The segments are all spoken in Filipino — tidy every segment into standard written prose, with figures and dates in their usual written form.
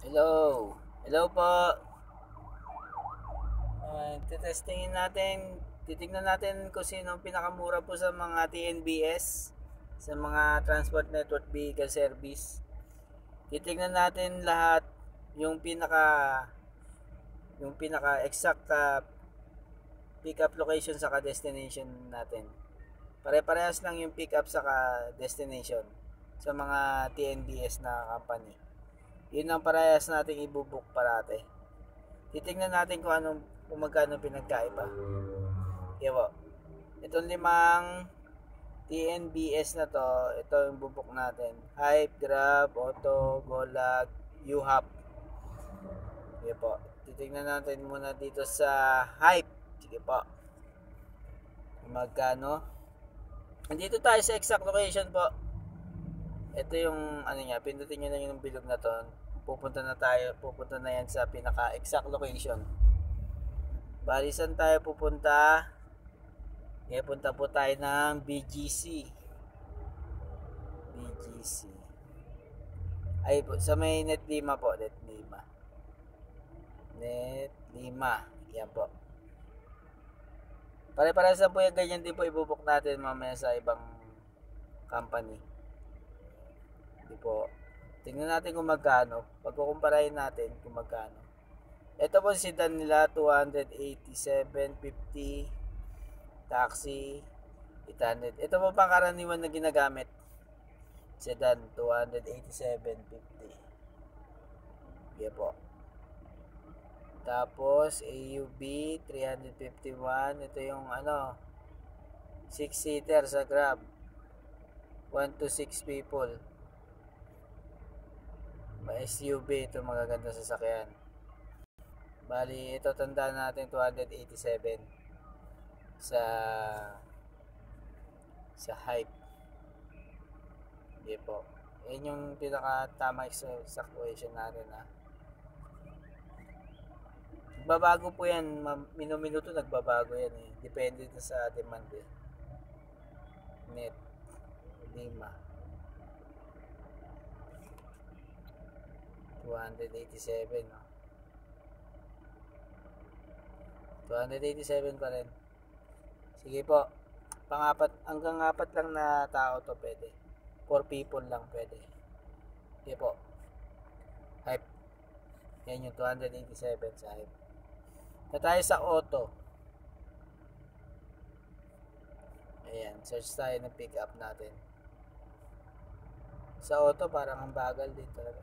Hello. Hello po. Titestingin natin, titignan natin kung sino ang pinakamura po sa mga TNBS, sa mga Transport Network Vehicle Service. Titignan natin lahat yung pinaka exact pick up location sa destination natin. Pare-parehas lang yung pick up sa destination sa mga TNBS na company. Yun ang parehas nating ibubook parate. Titingnan natin kung magkano pinagkaiba. Yawa. Itong limang TNBS na to, ito yung bubuk natin. Hype, Grab, Auto, Golag, UHAP. Sige po. Titingnan natin muna dito sa Hype. Sige po. Magkano? Nandito tayo sa exact location po. Ito yung niya, pindutin nyo na yung bilog na to. Pupunta na yan sa pinaka exact location. Bali, saan tayo pupunta? Punta po tayo ng BGC. Ay po, sa may Net Lima po, Net Lima. Yan po. Pare-parehas po yung ganyan din po ibubuk natin mamaya sa ibang company. Hindi po. Tingnan natin kung magkano. Pagkukumparahin natin kung magkano. Ito po sedan nila, 287.50. Taxi, 800. Ito po pangkaraniwan na ginagamit. Sedan, 287.50. Yan po. Tapos, AUB, 351. Ito yung 6-seater sa Grab. 1 to 6 people. May SUV, ito magaganda sasakyan. Bali, ito tandaan natin 287 sa Hype. Hindi po. Yan yung pinaka-tama situation natin Nagbabago po yan. Minuto nagbabago yan Depende sa demand Net. Lima. 287 287 pa rin. Sige po. Hanggang 4 lang na tao to pwede. 4 people lang pwede. Sige po. Hype. Yan yung 287 sa Hype. Na tayo sa Auto. Ayan. Search tayo ng pick up natin. Sa Auto parang ang bagal din talaga.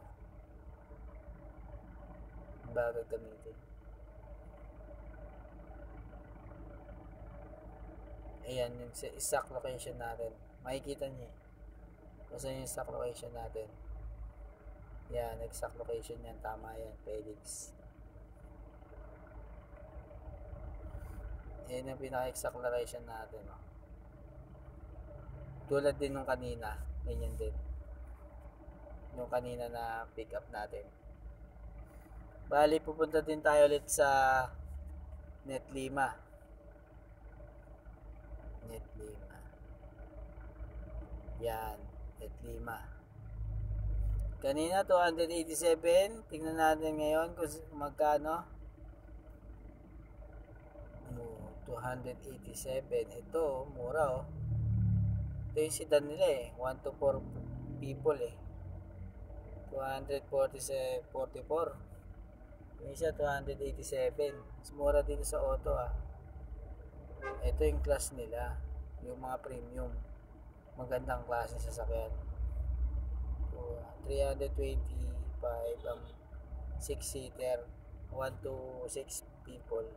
Ang bagal gamitin. Ayan yung exact location natin. Makikita niyo kasi yung exact location natin. Yan, exact location yan. Tama yan. Felix. Yan yung pinaka-exact location natin. Tulad din nung kanina. Ganyan din. Yung kanina na pick up natin. Bali, pupunta din tayo ulit sa Net Lima. Yan, Net Lima. Kanina 287, tingnan natin ngayon kung magkano. 287. Ito, mura Ito yung sedan nila 1 to 4 people 244. Yung isa 287. Mas mura dito sa Auto Ito yung class nila, yung mga premium. Magandang klase sasakyan. 325 ang 6-seater, 1 to 6 people.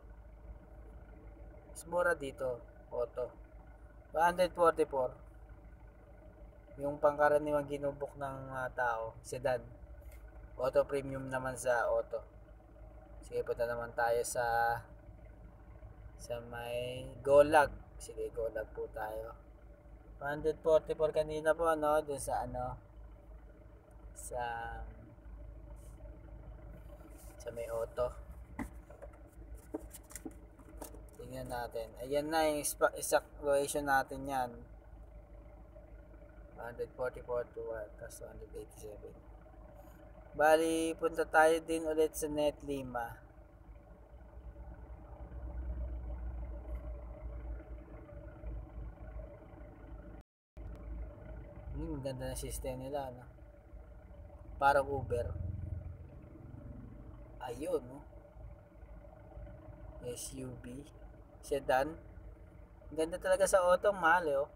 Mas mura dito, Auto. 244. Yung pangkaraniwang ginubok ng tao, sedan. Auto premium naman sa Auto. Sige, punta naman tayo sa may Golag. Sige, Golag po tayo. 144 kanina po dun sa sa may Auto. Tingnan natin. Ayan na yung exact location natin yan. 144 to 1 plus 187. Bali, punta tayo din ulit sa Net5. Ganda na system nila, no? Parang Uber. Ayun, no? SUV. Sedan. Ganda talaga sa auto, mahal, oh.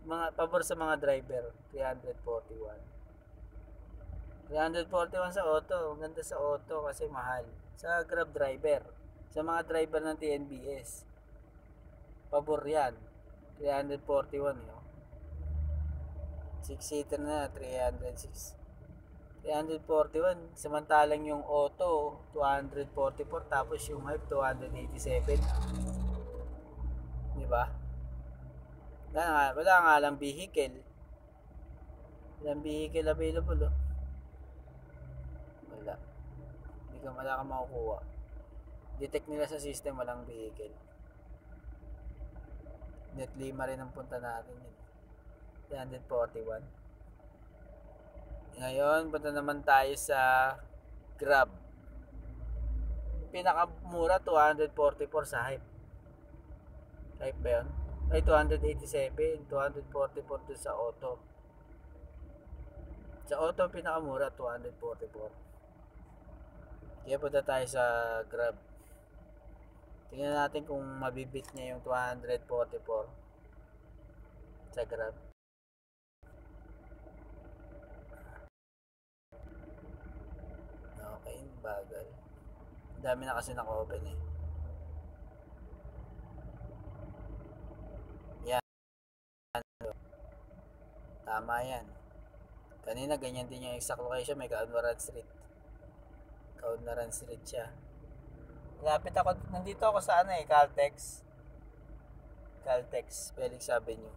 Mga pabor sa mga driver. 341 sa auto. Ganda sa auto kasi mahal. Sa Grab driver. Sa mga driver ng TNBS. Pabor yan. 341, yun. 6-seater na, 341. Samantalang yung auto, 244. Tapos yung Hype, 287. Diba? Wala nga lang vehicle. Walang vehicle available, oh. Wala kang makukuha. Detect nila sa system, walang vehicle. Net5 rin ang punta natin yun. 341. Ngayon, punta naman tayo sa Grab. Pinakamura, 244 sa Hype. Hype ba yun? Ay, 287. 244 doon sa auto. Sa auto, pinakamura, 244. Kaya punta tayo sa Grab. Tingnan natin kung mabibit niya yung 244 sa Grab. Okay, bagal. Dami na kasi naka-open, eh. Yan. Tama yan. Kanina ganyan din yung exact location. May Kaunwaran Street. Kaunwaran Street siya. Nandito ako sa Caltex. Felix Avenue.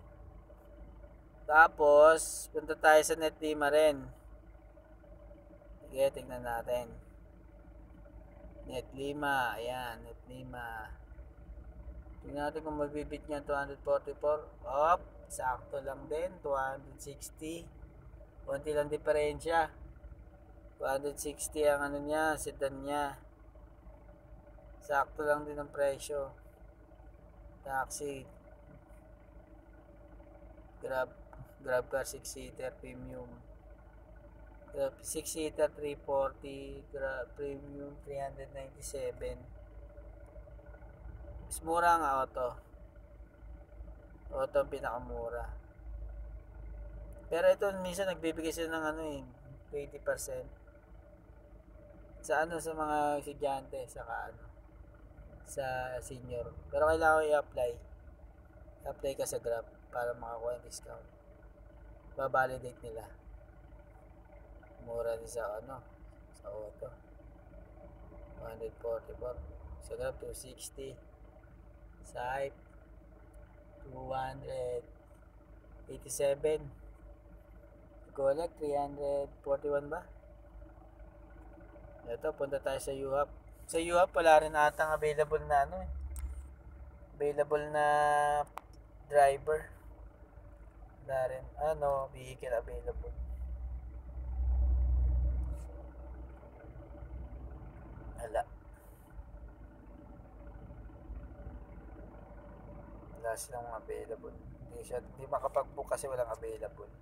Tapos, punta tayo sa Net5 rin. Sige, tingnan natin. Net5, ayan, Net5. Tingnan natin kung mabibit niya 244. Sakto lang din, 260. Konti lang diferensya. 260 ang sedan niya. Sakto lang din ang presyo. Taxi. Grab car 6-seater premium. Grab 6-seater 340. Grab premium 397. Mas mura ang auto. Auto ang pinakamura. Pero ito minsan nagbibigay sila ng 20%. Sa sa mga estudyante, sa senior. Pero kailangan i-apply. Apply ka sa Grab para makakuha ng discount. Ba-validate nila. Mura din sa sa auto. 144. Sa Grab 260. Sa Hype 287. Collect 341 ba? Ito, punta tayo sa UHAP. Sa UHAP wala rin atang available na available na driver. Wala rin vehicle available. Wala silang available. Hindi makapag-book kasi walang available.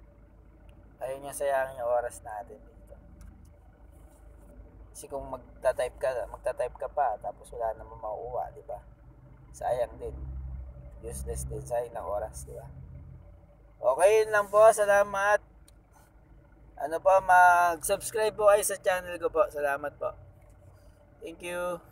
Ayaw niya sayangin yung oras natin dito. Kasi kung magta-type ka pa tapos wala namang makukuha, di ba? Sayang din. Useless din, sayang ng oras, di ba? Okay, yun lang po. Salamat. Mag-subscribe po kayo sa channel ko po. Salamat po. Thank you.